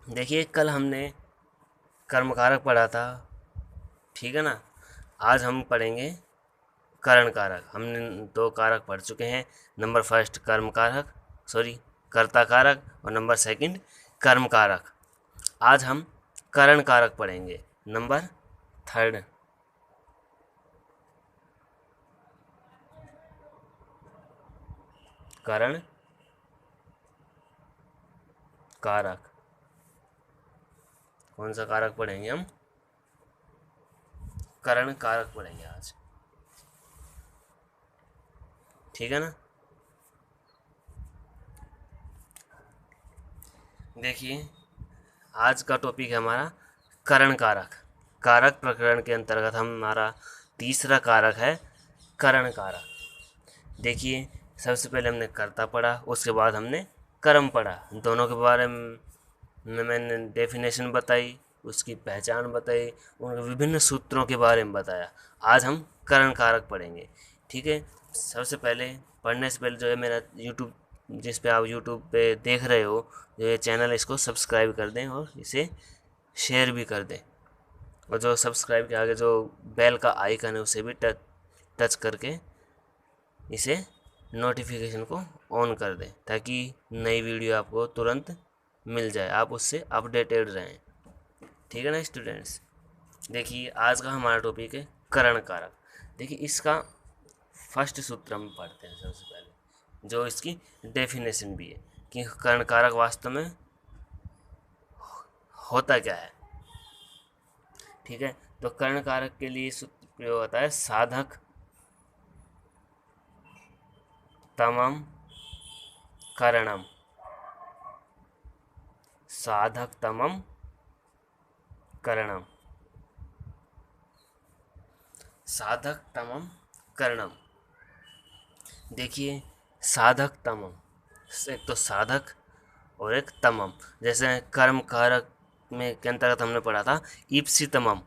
देखिए कल हमने कर्म कारक पढ़ा था, ठीक है ना। आज हम पढ़ेंगे करण कारक। हमने दो कारक पढ़ चुके हैं। नंबर फर्स्ट कर्म कारक, सॉरी कर्ता कारक, और नंबर सेकंड कर्म कारक। आज हम करण कारक पढ़ेंगे, नंबर थर्ड। करण कारक। कौन सा कारक पढ़ेंगे हम? करण कारक पढ़ेंगे आज, ठीक है ना। देखिए आज का टॉपिक है हमारा करण कारक। कारक प्रकरण के अंतर्गत हमारा तीसरा कारक है करण कारक। देखिए सबसे पहले हमने कर्ता पढ़ा, उसके बाद हमने कर्म पढ़ा। दोनों के बारे में मैंने डेफिनेशन बताई, उसकी पहचान बताई, उन विभिन्न सूत्रों के बारे में बताया। आज हम करण कारक पढ़ेंगे, ठीक है। सबसे पहले पढ़ने से पहले जो है मेरा यूट्यूब, जिस पे आप यूट्यूब पे देख रहे हो जो ये चैनल, इसको सब्सक्राइब कर दें और इसे शेयर भी कर दें। और जो सब्सक्राइब के आगे जो बेल का आइकन है उसे भी टच टच करके इसे नोटिफिकेशन को ऑन कर दें, ताकि नई वीडियो आपको तुरंत मिल जाए, आप उससे अपडेटेड रहें, ठीक है ना स्टूडेंट्स। देखिए आज का हमारा टॉपिक है करण कारक। देखिए इसका फर्स्ट सूत्र हम पढ़ते हैं सबसे पहले, जो इसकी डेफिनेशन भी है कि करण कारक वास्तव में होता क्या है, ठीक है। तो कर्ण कारक के लिए सूत्र प्रयोग होता है साधक तमम करणम। साधक तमम करणम। साधक तमम करणम। देखिए साधक तमम, एक तो साधक और एक तमम। जैसे कर्म कारक में के अंतर्गत हमने पढ़ा था ईप्सितमम,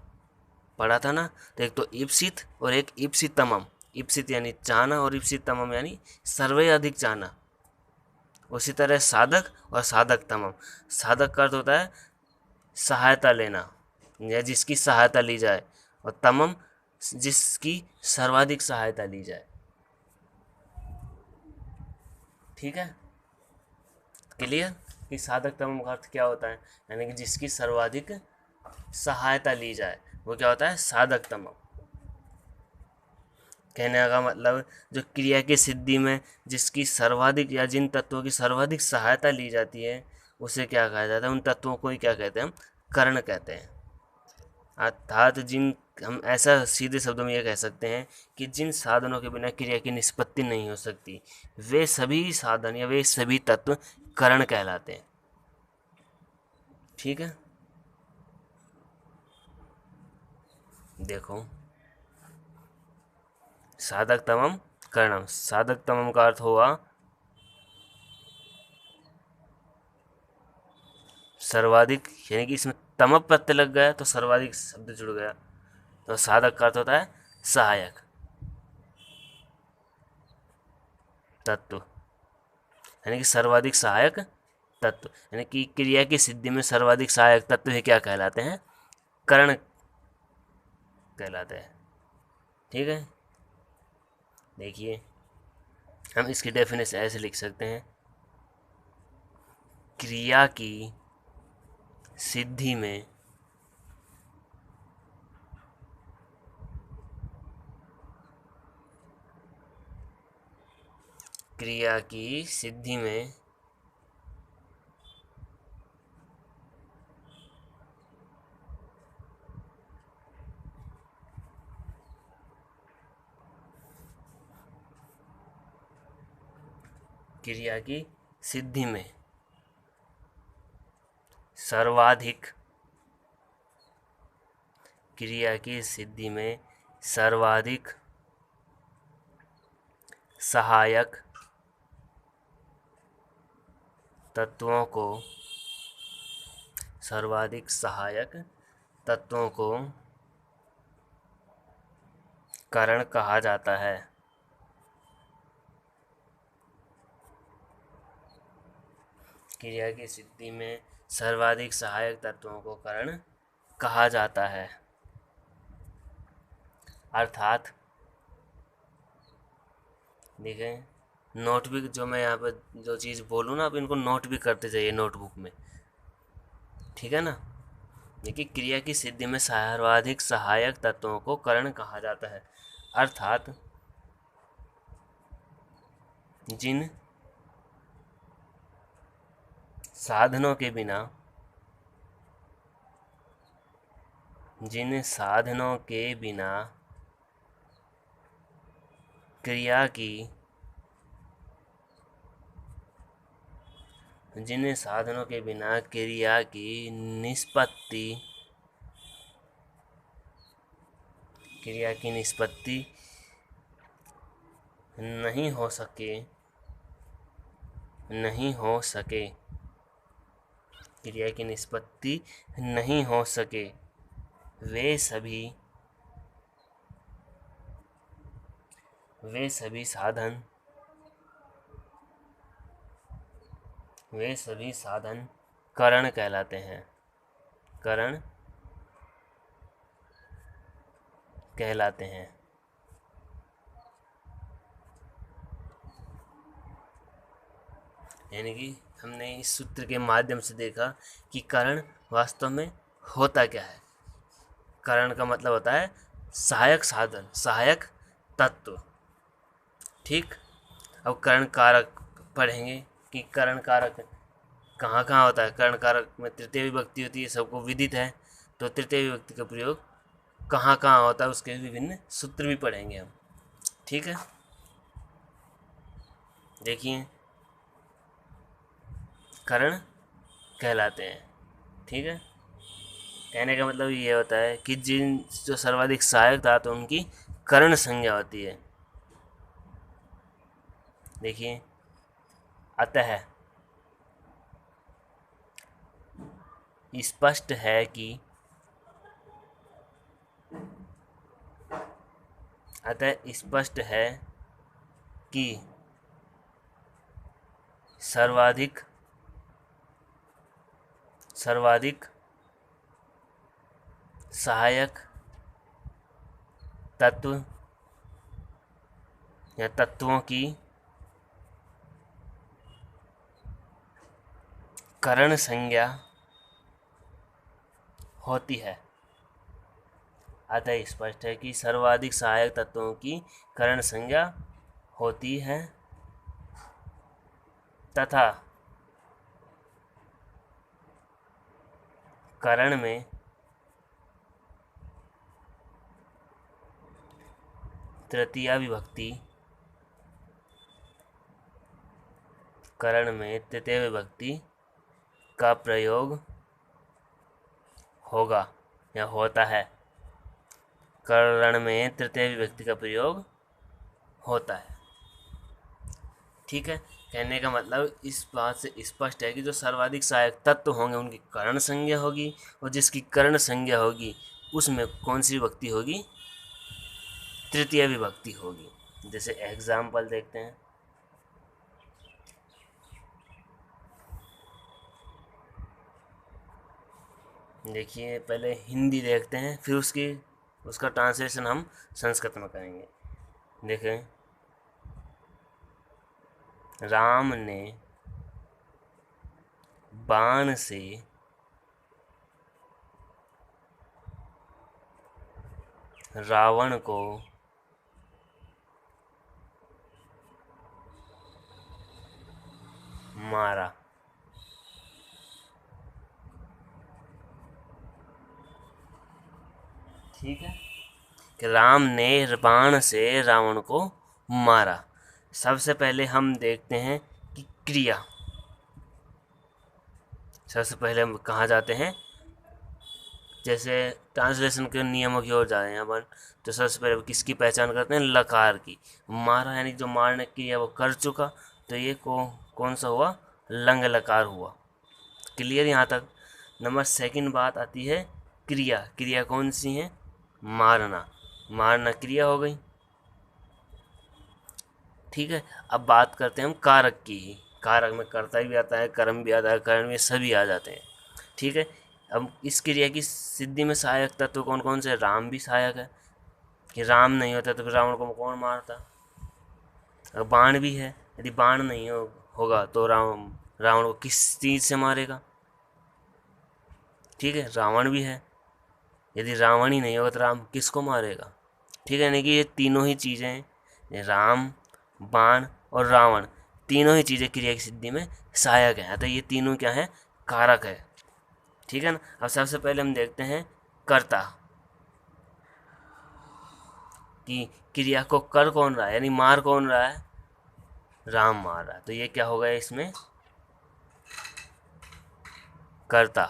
पढ़ा था ना। तो एक तो ईप्सित और एक ईप्सितमम। ईप्सित यानी चाहना और ईप्सितमम यानी सर्वे अधिक चाहना। उसी तरह साधक और साधक तमम। साधक का अर्थ होता है सहायता लेना या जिसकी सहायता ली जाए, और तमम जिसकी सर्वाधिक सहायता ली जाए, ठीक है। क्लियर कि साधक तमम का अर्थ क्या होता है, यानी कि जिसकी सर्वाधिक सहायता ली जाए वो क्या होता है, साधक तमम। कहने का मतलब जो क्रिया की सिद्धि में जिसकी सर्वाधिक या जिन तत्वों की सर्वाधिक सहायता ली जाती है उसे क्या कहा जाता है, उन तत्वों को ही क्या कहते हैं, हम कर्ण कहते हैं। अर्थात जिन, हम ऐसा सीधे शब्दों में ये कह सकते हैं कि जिन साधनों के बिना क्रिया की निष्पत्ति नहीं हो सकती, वे सभी साधन या वे सभी तत्व करण कहलाते हैं, ठीक है। देखो साधक तमम करणम। साधक तमम का अर्थ हुआ सर्वाधिक, यानी कि इसमें तमप प्रत्यय लग गया तो सर्वाधिक शब्द जुड़ गया, तो साधक का अर्थ होता है सहायक तत्व, यानी कि सर्वाधिक सहायक तत्व। यानी कि क्रिया की सिद्धि में सर्वाधिक सहायक तत्व ही क्या कहलाते हैं, करण कहलाते हैं, ठीक है। देखिए हम इसकी डेफिनेशन ऐसे लिख सकते हैं, क्रिया की सिद्धि में क्रिया की सिद्धि में क्रिया की सिद्धि में सर्वाधिक, क्रिया की सिद्धि में सर्वाधिक सहायक तत्वों को, सर्वाधिक सहायक तत्वों को करण कहा जाता है। क्रिया की सिद्धि में सर्वाधिक सहायक तत्वों को कारण कहा जाता है। अर्थात देखें, नोट भी, जो मैं यहाँ पर जो चीज़ बोलूँ ना, आप इनको नोट भी करते जाइए नोटबुक में, ठीक है ना। देखिए, क्रिया की सिद्धि में सर्वाधिक सहायक तत्वों को कारण कहा जाता है। अर्थात जिन साधनों के बिना क्रिया की जिन साधनों के बिना क्रिया की निष्पत्ति नहीं हो सके क्रिया की निष्पत्ति नहीं हो सके, वे सभी साधन करण कहलाते हैं। यानी कि हमने इस सूत्र के माध्यम से देखा कि करण वास्तव में होता क्या है। करण का मतलब होता है सहायक साधन, सहायक तत्व, ठीक। अब करण कारक पढ़ेंगे कि करण कारक कहाँ कहाँ होता है। करण कारक में तृतीय विभक्ति होती है, सबको विदित है। तो तृतीय विभक्ति का प्रयोग कहाँ कहाँ होता है, उसके विभिन्न सूत्र भी पढ़ेंगे हम, ठीक है। देखिए, करण कहलाते हैं, ठीक है। कहने का मतलब ये होता है कि जो सर्वाधिक सहायक था तो उनकी करण संज्ञा होती है। देखिए, अतः स्पष्ट है कि सर्वाधिक सहायक तत्व या तत्वों की करण संज्ञा होती है। अतः स्पष्ट है कि सर्वाधिक सहायक तत्वों की करण संज्ञा होती है तथा करण में तृतीया विभक्ति का प्रयोग होगा या होता है। करण में तृतीय विभक्ति का प्रयोग होता है, ठीक है। कहने का मतलब इस बात से स्पष्ट है कि जो सर्वाधिक सहायक तत्व होंगे उनकी करण संज्ञा होगी, और जिसकी करण संज्ञा होगी उसमें कौन सी विभक्ति होगी, तृतीय विभक्ति होगी। जैसे एग्जाम्पल देखते हैं। देखिए, पहले हिंदी देखते हैं, फिर उसका ट्रांसलेशन हम संस्कृत में करेंगे। देखें, राम ने बाण से रावण को मारा। ठीक है, कि राम ने बाण से रावण को मारा। सबसे पहले हम देखते हैं कि क्रिया, सबसे पहले हम कहाँ जाते हैं, जैसे ट्रांसलेशन के नियमों की ओर जा रहे हैं अपन। तो सबसे पहले किसकी पहचान करते हैं, लकार की। मारा यानी जो मारने की क्रिया वो कर चुका, तो ये कौन सा हुआ, लंग लकार हुआ। क्लियर यहाँ तक। नंबर सेकंड बात आती है क्रिया कौन सी है, मारना क्रिया हो गई, ठीक है। अब बात करते हैं हम कारक की ही। कारक में कर्ता भी आता है, कर्म भी आता है, करण भी, सभी आ जाते हैं। ठीक है। अब इस क्रिया की सिद्धि में सहायक तत्व कौन कौन से? राम भी सहायक है, कि राम नहीं होता तो फिर रावण को कौन मारता। अब बाण भी है, यदि बाण नहीं होगा तो रावण को किस चीज़ से मारेगा? ठीक है, रावण भी है, यदि रावण ही नहीं होगा तो राम किसको मारेगा? ठीक है, यानी कि ये तीनों ही चीज़ें, ये राम, बाण और रावण, तीनों ही चीज़ें क्रिया की सिद्धि में सहायक हैं। तो ये तीनों क्या है? कारक है। ठीक है ना। अब सबसे पहले हम देखते हैं कर्ता, कि क्रिया को कर कौन रहा है, यानी मार कौन रहा है? राम मार रहा है। तो ये क्या होगा इसमें? कर्ता।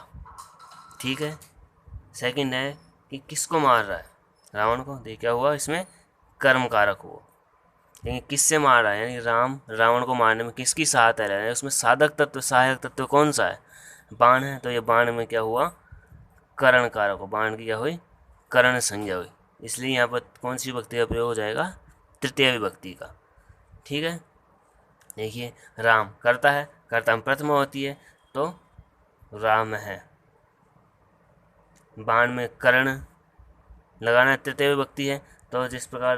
ठीक है। सेकंड है कि किसको मार रहा है? रावण को। तो ये क्या हुआ इसमें? कर्म कारक हुआ। लेकिन किससे मार रहा है, यानी राम रावण को मारने में किसकी सहायता ले रहा है? उसमें साधक तत्व, सहायक तत्व कौन सा है? बाण है। तो ये बाण में क्या हुआ? करण कारक हो। बाण की क्या हुई? करण संज्ञा हुई। इसलिए यहाँ पर कौन सी विभक्ति का प्रयोग हो जाएगा? तृतीय विभक्ति का। ठीक है। देखिए, राम करता है, कर्ता में प्रथमा होती है, तो राम है। बाण में कर्ण लगाना तृतीय विभक्ति है, तो जिस प्रकार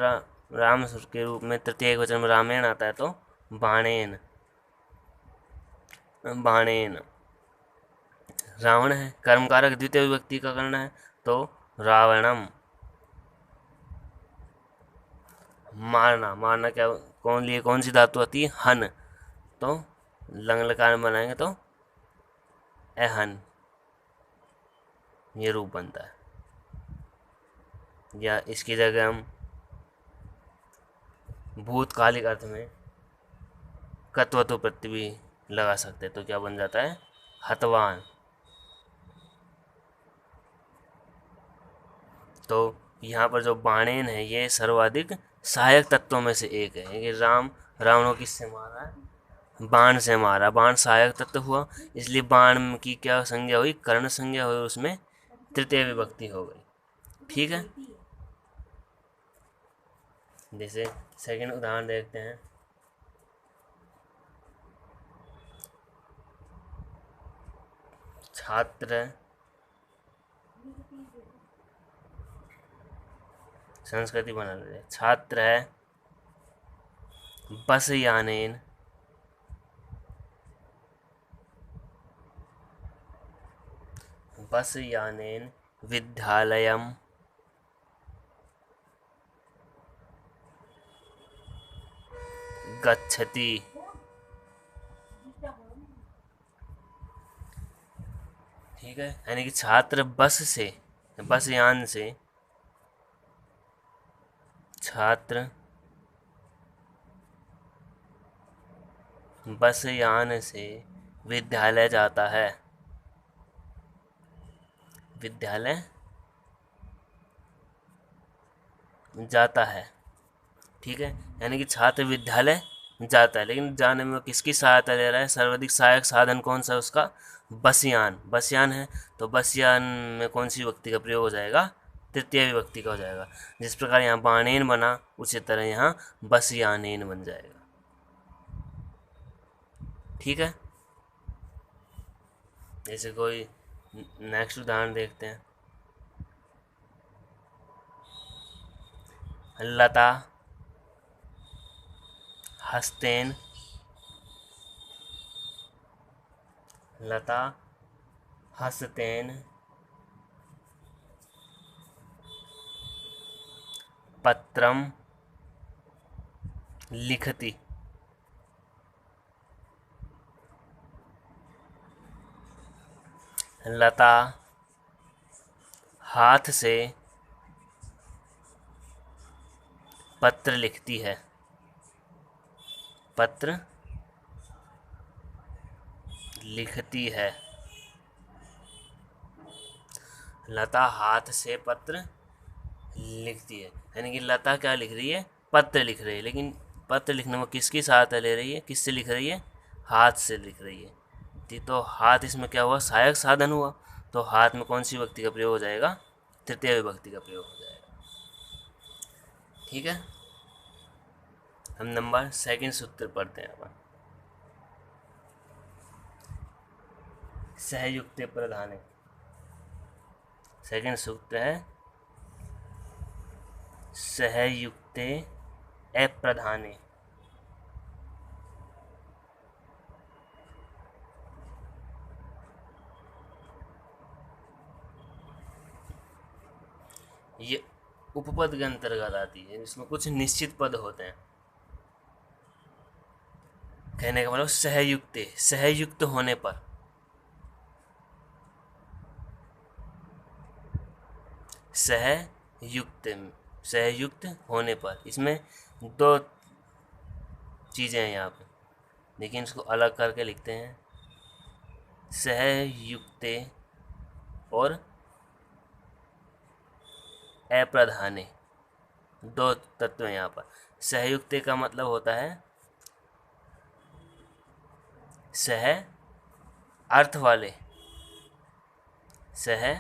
राम के रूप में तृतीय वचन में रामेण आता है, तो बाणेन, बाणेन। रावण है, कर्मकारक द्वितीय विभक्ति का करना है, तो रावणम। मारना, मारना क्या, कौन लिए कौन सी धातु आती है? हन। तो लंग लकार में बनाएंगे तो अहन, ये रूप बनता है। या इसकी जगह हम भूतकालिक अर्थ में कत्वतु प्रत्यय भी लगा सकते हैं, तो क्या बन जाता है? हतवान। तो यहाँ पर जो बाणेन है, ये सर्वाधिक सहायक तत्वों में से एक है, कि रावण को किससे मारा है? बाण से मारा। बाण सहायक तत्व हुआ, इसलिए बाण की क्या संज्ञा हुई? कर्ण संज्ञा हुई, उसमें तृतीय विभक्ति हो गई। ठीक है। जैसे सेकंड उदाहरण देखते हैं। छात्र, संस्कृति बना ले, छात्र है, बस यानेन, बस यानेन विद्यालयम गच्छति। ठीक है, यानी कि छात्र बस यान से, छात्र बस यान से विद्यालय जाता है, विद्यालय जाता है। ठीक है, यानी कि छात्र विद्यालय जाता है, लेकिन जाने में किसकी सहायता ले रहा है? सर्वाधिक सहायक साधन कौन सा है उसका? बसयान। बसयान है, तो बसयान में कौन सी विभक्ति का प्रयोग हो जाएगा? तृतीय विभक्ति का हो जाएगा। जिस प्रकार यहाँ बाणेन बना, उसी तरह यहाँ बसयानेन बन जाएगा। ठीक है। जैसे कोई नेक्स्ट उदाहरण देखते हैं। लता हस्तेन, लता हस्तेन पत्रम लिखती। लता हाथ से पत्र लिखती है, पत्र लिखती है। लता हाथ से पत्र लिखती है, यानी कि लता क्या लिख रही है? पत्र लिख रही है, लेकिन पत्र लिखने में किसकी सहायता ले रही है? किससे लिख रही है? हाथ से लिख रही है। तो हाथ इसमें क्या हुआ? सहायक साधन हुआ। तो हाथ में कौन सी विभक्ति का प्रयोग हो जाएगा? तृतीय विभक्ति का प्रयोग हो जाएगा। ठीक है। हम नंबर सेकंड सूत्र पढ़ते हैं अपन। सहयुक्ते प्रधाने। सेकंड सूत्र है सहयुक्ते अप्रधाने। ये उपपद के अंतर्गत आती है, इसमें कुछ निश्चित पद होते हैं। कहने का मतलब सहयुक्ते, सहयुक्त होने पर, सहयुक्त, सहयुक्त होने पर। इसमें दो चीज़ें हैं यहाँ पे, लेकिन इसको अलग करके लिखते हैं। सहयुक्ते और अप्रधाने, दो तत्व हैं यहाँ पर। सहयुक्ते का मतलब होता है सह अर्थ वाले, सह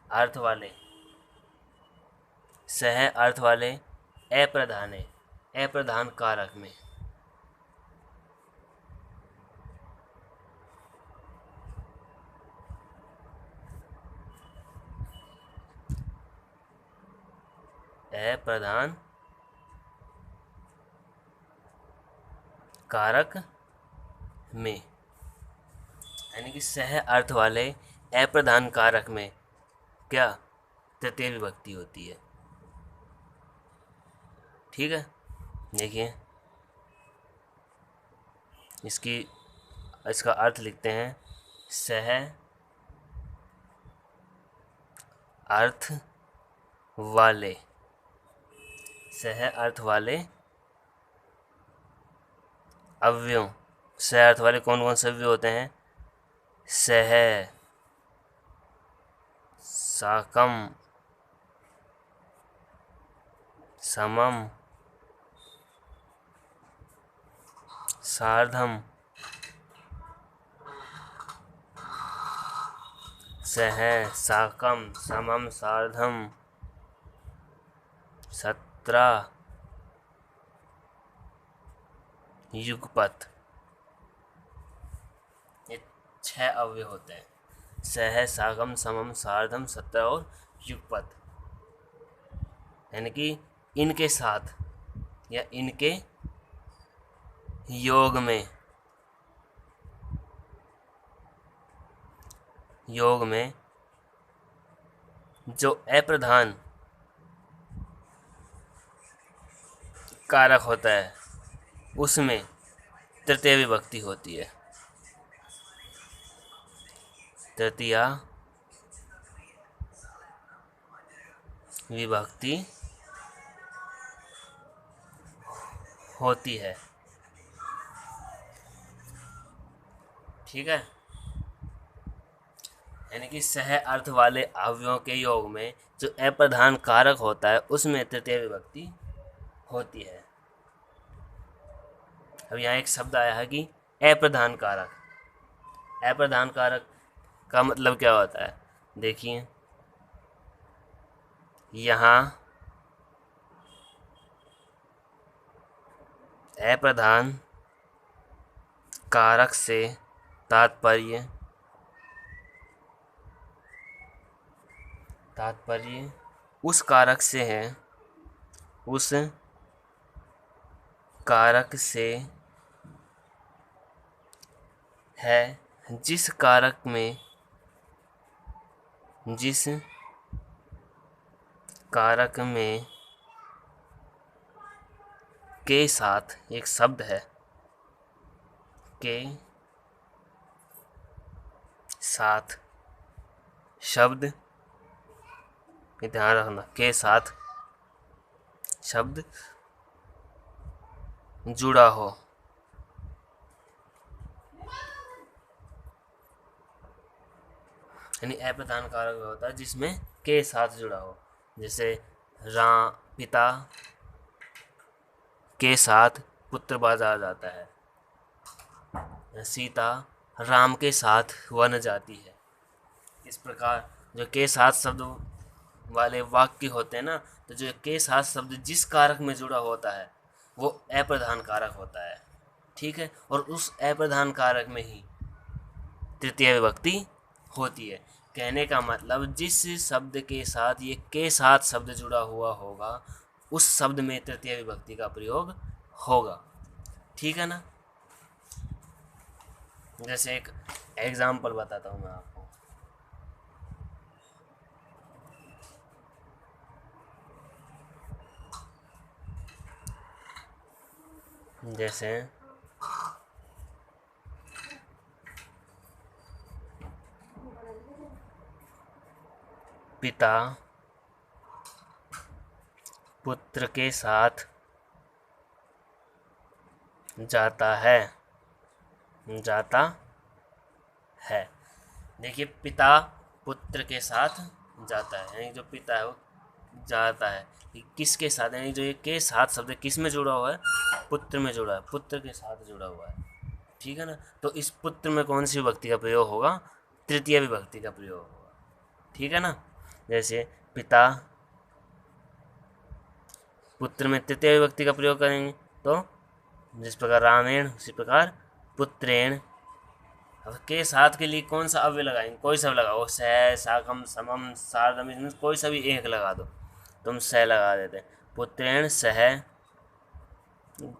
अर्थ वाले, सह अर्थ वाले अप्रधाने, अप्रधान कारक में। अप्रधान कारक में, यानी कि सह अर्थ वाले अप्रधान कारक में क्या तृतीय विभक्ति होती है। ठीक है, देखिए इसका अर्थ लिखते हैं। सह अर्थ वाले, सह अर्थ वाले अव्ययों, सह अर्थ वाले कौन कौन से अव्यय होते हैं? सह, साकम, समम, सार्धम, सह, साकम, समम, सार्धम, 17 युगपत। ये 6 अव्यय होते हैं। सह, साकम, समम, सार्धम, 17 और युगपत, यानी कि इनके साथ या इनके योग में, योग में जो अप्रधान कारक होता है उसमें तृतीय विभक्ति होती है। तृतीया विभक्ति होती है। ठीक है, यानी कि सह अर्थ वाले अवयवों के योग में जो अप्रधान कारक होता है उसमें तृतीय विभक्ति होती है। अब यहाँ एक शब्द आया है कि अप्रधान कारक। अप्रधान कारक का मतलब क्या होता है? देखिए यहाँ अप्रधान कारक से तात्पर्य उस कारक से है, उस कारक से है जिस कारक में, जिस कारक में के साथ एक शब्द है, के साथ शब्द, ध्यान रखना, के साथ शब्द जुड़ा हो। यानी अप्रधान कारक होता है जिसमें के साथ जुड़ा हो। जैसे राम, पिता के साथ पुत्र बाजार जाता है, सीता राम के साथ वन जाती है। इस प्रकार जो के साथ शब्द वाले वाक्य होते हैं ना, तो जो के साथ शब्द जिस कारक में जुड़ा होता है वो अप्रधान कारक होता है। ठीक है, और उस अप्रधान कारक में ही तृतीय विभक्ति होती है। कहने का मतलब जिस शब्द के साथ ये के साथ शब्द जुड़ा हुआ होगा उस शब्द में तृतीय विभक्ति का प्रयोग होगा। ठीक है ना। जैसे एक एग्जाम्पल बताता हूँ मैं आपको। जैसे पिता पुत्र के साथ जाता है, जाता है। देखिए पिता पुत्र के साथ जाता है, यानी जो पिता है वो जाता है। किसके साथ, यानी जो ये के साथ शब्द किस में जुड़ा हुआ है, पुत्र में जुड़ा है, पुत्र के साथ जुड़ा हुआ है। ठीक है ना। तो इस पुत्र में कौन सी विभक्ति का प्रयोग होगा, तृतीय विभक्ति का प्रयोग होगा। ठीक है ना। जैसे पिता पुत्र में तृतीय विभक्ति का प्रयोग करेंगे तो जिस प्रकार रामेण उसी प्रकार पुत्रेण। अब के साथ के लिए कौन सा अव्यय लगाएंगे, कोई सा लगाओ, सह साकम समम सार्धम, इसमें कोई सा भी एक लगा दो। तुम सह लगा देते। पुत्रेण सह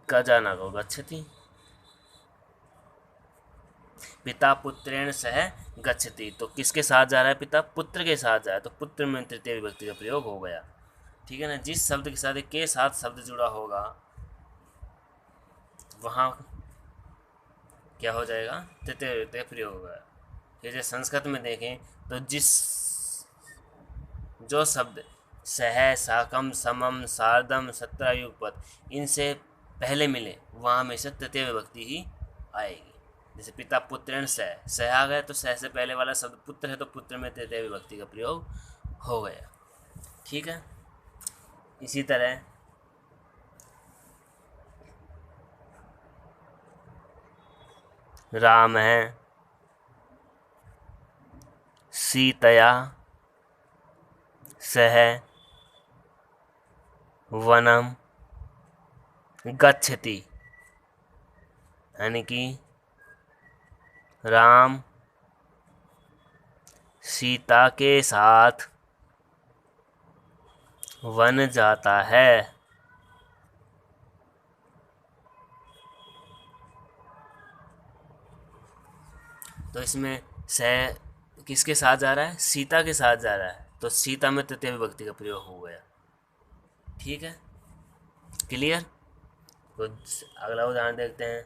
गजाना को गच्छति, पिता पुत्रेण सह गच्छति। तो किसके साथ जा रहा है, पिता पुत्र के साथ जा रहा है, तो पुत्र में तृतीय विभक्ति का प्रयोग हो गया। ठीक है ना। जिस शब्द के साथ के साथ शब्द जुड़ा होगा वहाँ क्या हो जाएगा, तृतीय विभक्ति का प्रयोग होगा। जैसे संस्कृत में देखें तो जो शब्द सह साकम समम सार्धम सत्रयुगपद इनसे पहले मिले वहाँ हमेशा तृतीय विभक्ति ही आएगी। जैसे पिता पुत्रेण सह आ गया तो सह से पहले वाला शब्द पुत्र है तो पुत्र में तृतीय विभक्ति का प्रयोग हो गया। ठीक है। इसी तरह राम है सीतया सह वनम गच्छति, यानी कि राम सीता के साथ वन जाता है। तो इसमें सह किसके साथ जा रहा है, सीता के साथ जा रहा है, तो सीता में तृतीय विभक्ति का प्रयोग हो गया। ठीक है, क्लियर। तो अगला उदाहरण देखते हैं।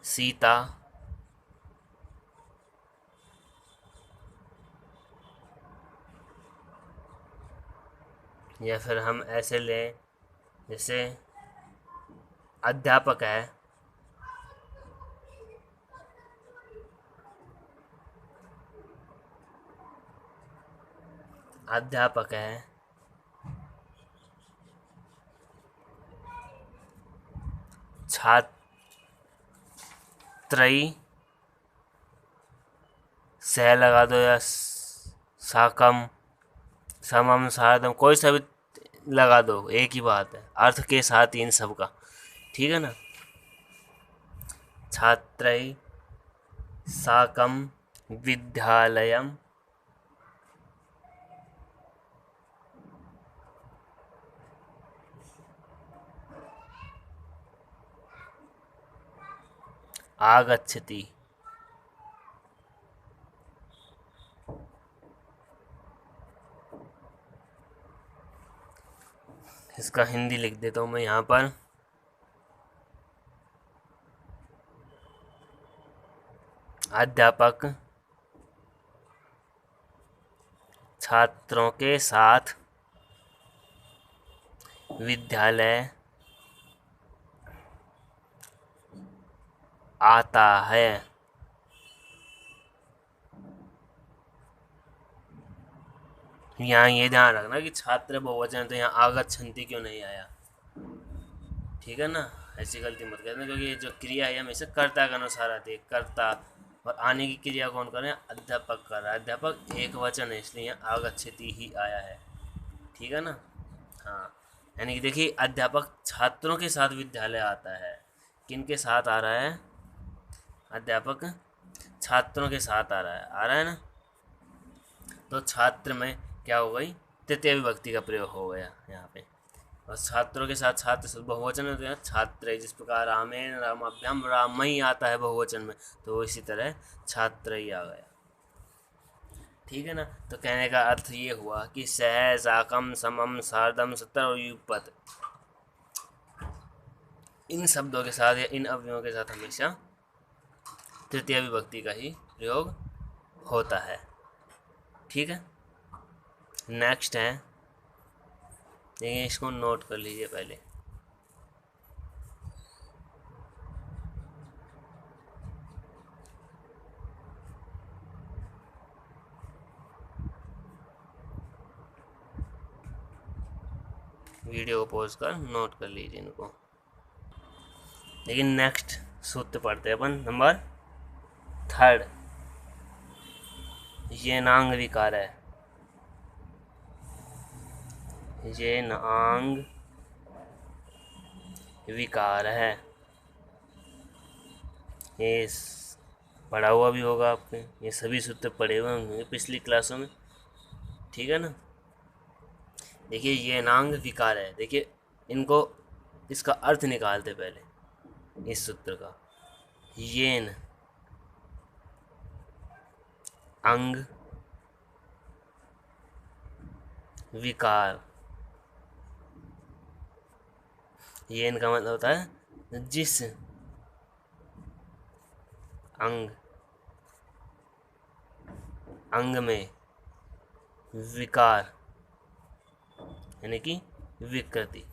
सीता या फिर हम ऐसे लें जैसे अध्यापक है, अध्यापक है छात्रई सह लगा दो या साकम समम सार्धम कोई सा भी लगा दो, एक ही बात है, अर्थ के साथ इन सब का। ठीक है ना। छात्रई साकम विद्यालयम आगच्छति। इसका हिंदी लिख देता हूँ मैं यहाँ पर। अध्यापक छात्रों के साथ विद्यालय आता है। यहाँ ये ध्यान रखना कि छात्र बहुवचन तो यहाँ आगच्छन्ति क्यों नहीं आया। ठीक है ना। ऐसी गलती मत करना, क्योंकि ये जो क्रिया है हमेशा कर्ता के अनुसार आती है। कर्ता और आने की क्रिया कौन कर रहे हैं, अध्यापक कर रहा है। अध्यापक एक वचन है इसलिए यहाँ आगच्छति ही आया है। ठीक है ना। हाँ, यानी कि देखिए, अध्यापक छात्रों के साथ विद्यालय आता है। किन के साथ आ रहा है? अध्यापक छात्रों के साथ आ रहा है ना। तो छात्र में क्या हो गई? तृतीय विभक्ति का प्रयोग हो गया यहाँ पे। और छात्रों के साथ छात्र से बहुवचन में तो छात्र, जिस प्रकार रामेण रामाभ्याम रामई आता है बहुवचन में, तो इसी तरह छात्र ही आ गया। ठीक है ना। तो कहने का अर्थ ये हुआ कि सह, साकम, समम, सार्धम, सत्तर और युगपत, इन शब्दों के साथ या इन अवयवों के साथ हमेशा तृतीय विभक्ति का ही प्रयोग होता है। ठीक है। नेक्स्ट है, देखिए इसको नोट कर लीजिए पहले। वीडियो को पॉज कर नोट कर लीजिए इनको। लेकिन नेक्स्ट सूत्र पढ़ते हैं अपन, नंबर 3। ये नांग विकार है। ये नांग विकार है। ये पढ़ा हुआ भी होगा आपने, ये सभी सूत्र पढ़े हुए होंगे पिछली क्लासों में। ठीक है ना। देखिए ये नांग विकार है। देखिए इनको, इसका अर्थ निकालते पहले इस सूत्र का। येन अंग विकार, येन का मतलब होता है जिस अंग, अंग में विकार यानी कि विकृति।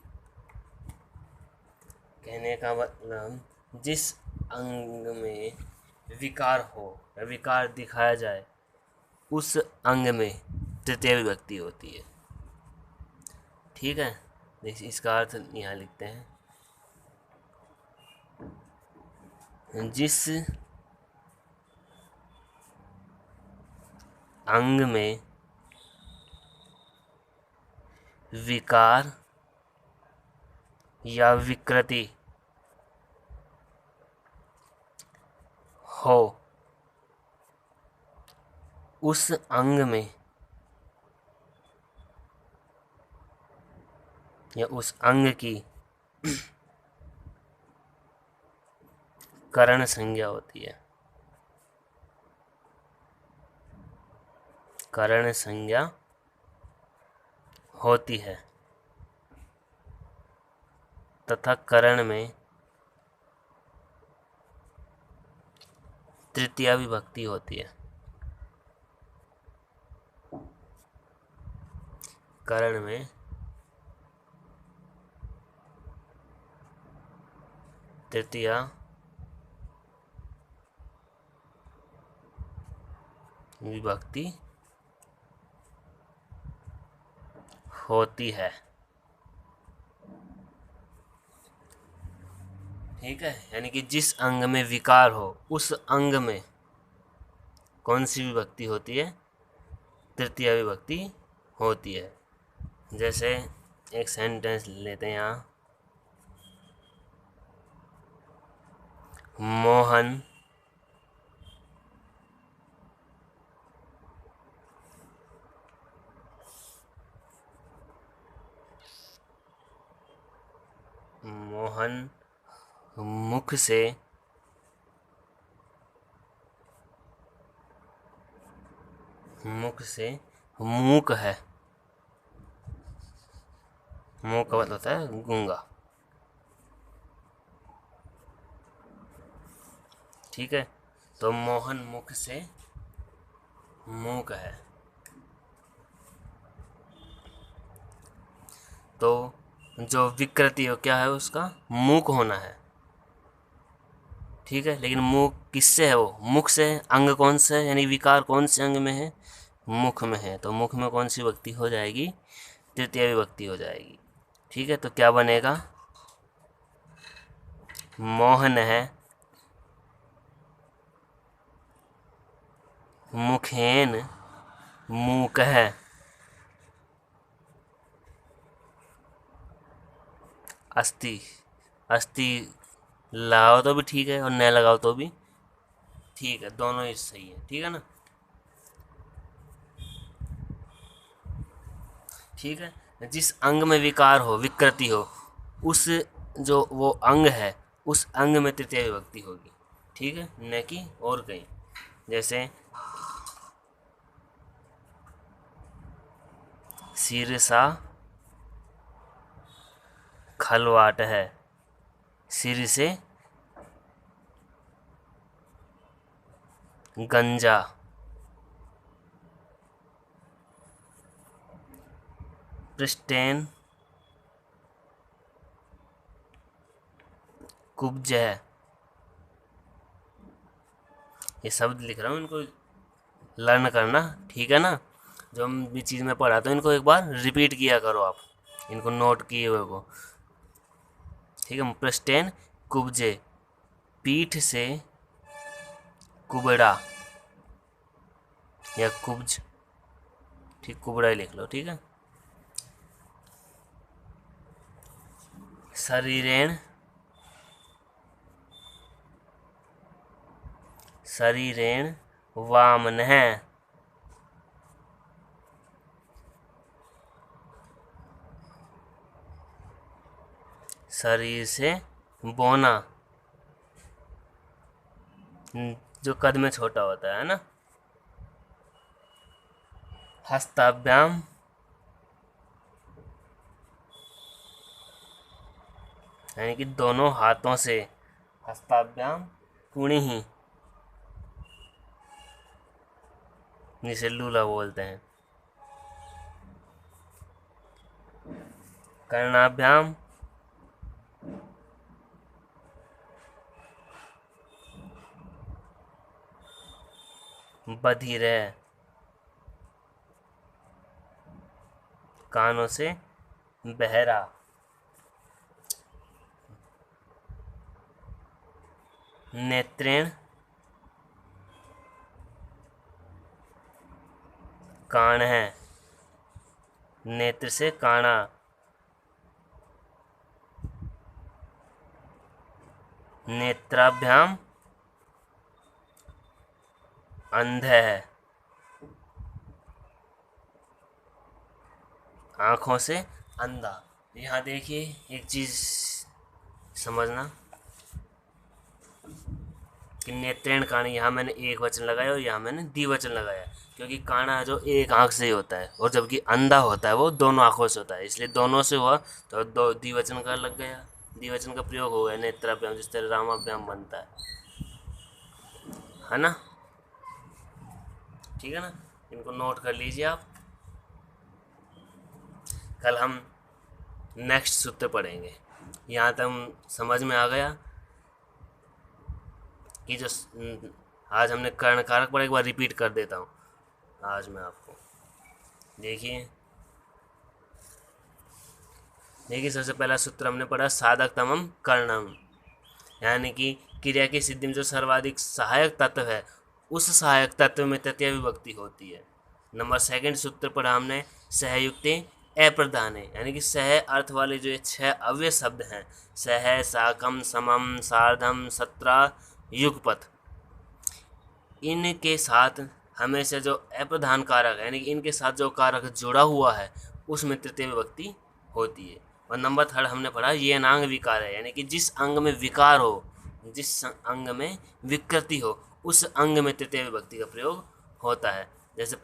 कहने का मतलब जिस अंग में विकार हो या विकार दिखाया जाए, उस अंग में तृतीय विभक्ति होती है। ठीक है। देखिए इसका अर्थ यहाँ लिखते हैं, जिस अंग में विकार या विकृति हो, उस अंग में या उस अंग की करण संज्ञा होती है। करण संज्ञा होती है तथा करण में तृतीया विभक्ति होती है। करण में तृतीया विभक्ति होती है। ठीक है। यानी कि जिस अंग में विकार हो, उस अंग में कौन सी विभक्ति होती है? तृतीय विभक्ति होती है। जैसे एक सेंटेंस लेते हैं यहाँ, मोहन मोहन मुख से मूक है। मूक का मतलब होता है गूंगा। ठीक है। तो मोहन मुख से मूक है। तो जो विकृति हो क्या है उसका? मूक होना है। ठीक है। लेकिन मुख किससे है? वो मुख से। अंग कौन से है, यानी विकार कौन से अंग में है? मुख में है। तो मुख में कौन सी विभक्ति हो जाएगी? तृतीय विभक्ति हो जाएगी। ठीक है। तो क्या बनेगा? मोहन है मुखेन मूक है। अस्थि। अस्थि लगाओ तो भी ठीक है और न लगाओ तो भी ठीक है, दोनों ही सही है, ठीक है ना। ठीक है, जिस अंग में विकार हो, विकृति हो, उस जो वो अंग है, उस अंग में तृतीय विभक्ति होगी, ठीक है, न कि और कहीं। जैसे सिरसा खलवाट है, सिर से गंजा, पृष्ठेन कुब्ज है। ये शब्द लिख रहा हूँ, इनको लर्न करना, ठीक है ना। जो हम भी चीज़ में पढ़ा तो इनको एक बार रिपीट किया करो आप, इनको नोट किए हुए को, ठीक है। पृष्ठेन कुब्जे, पीठ से कुबड़ा या कुब्ज, ठीक, कुबड़ा ही लिख लो, ठीक है। शरीरेण, शरीरेण वामनः, शरीर से बोना, जो कद में छोटा होता है ना। हस्ताभ्याम, यानी कि दोनों हाथों से, हस्ताभ्याम कुणी ही, जिसे लूला बोलते हैं। कर्णाभ्याम, बधिर, कानों से बहरा। नेत्रेण कान है, नेत्र से काना। नेत्राभ्याम अंध है, आँखों से अंधा। यहाँ देखिए एक चीज़ समझना कि नेत्रेण काणी, यहाँ मैंने एक वचन लगाया और यहाँ मैंने द्विवचन लगाया, क्योंकि काना जो एक आँख से ही होता है और जबकि अंधा होता है वो दोनों आँखों से होता है, इसलिए दोनों से हुआ तो दो द्विवचन का लग गया, द्विवचन का प्रयोग हो गया नेत्राभ्याम, जिस तरह रामाभ्याम बनता है ना, ठीक है ना। इनको नोट कर लीजिए आप। कल हम नेक्स्ट सूत्र पढ़ेंगे। यहाँ तक हम समझ में आ गया कि जो आज हमने कर्ण कारक पढ़ा, एक बार रिपीट कर देता हूँ आज मैं आपको। देखिए देखिए, सबसे पहला सूत्र हमने पढ़ा साधक तमम कर्णम, यानी कि क्रिया की सिद्धि में जो सर्वाधिक सहायक तत्व है, उस सहायक तत्व में तृतीय विभक्ति होती है। नंबर सेकंड सूत्र पढ़ा हमने सहयुक्ते अप्रधाने, यानी कि सह अर्थ वाले जो ये 6 अव्यय शब्द हैं, सह, साकम, समम, सार्धम, सत्रा, युगपथ, इनके साथ हमेशा जो अप्रधान कारक है, यानी कि इनके साथ जो कारक जुड़ा हुआ है, उसमें तृतीय विभक्ति होती है। और नंबर थर्ड हमने पढ़ा ये अनांग विकार है, यानी कि जिस अंग में विकार हो, जिस अंग में विकृति हो, उस अंग में तृतीय विभक्ति का प्रयोग होता है। जैसे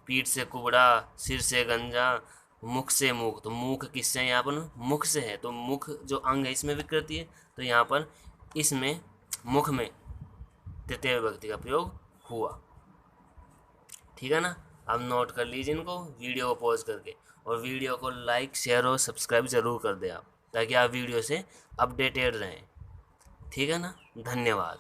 पीठ से कुबड़ा, सिर से गंजा, मुख से मूक, तो मुख किससे है यहाँ पर, मुख से है, तो मुख जो अंग है इसमें विकृति है, तो यहाँ पर इसमें मुख में तृतीय विभक्ति का प्रयोग हुआ, ठीक है ना। अब नोट कर लीजिए इनको, वीडियो को पॉज करके, और वीडियो को लाइक, शेयर और सब्सक्राइब ज़रूर कर दें आप, ताकि आप वीडियो से अपडेटेड रहें, ठीक है ना। धन्यवाद।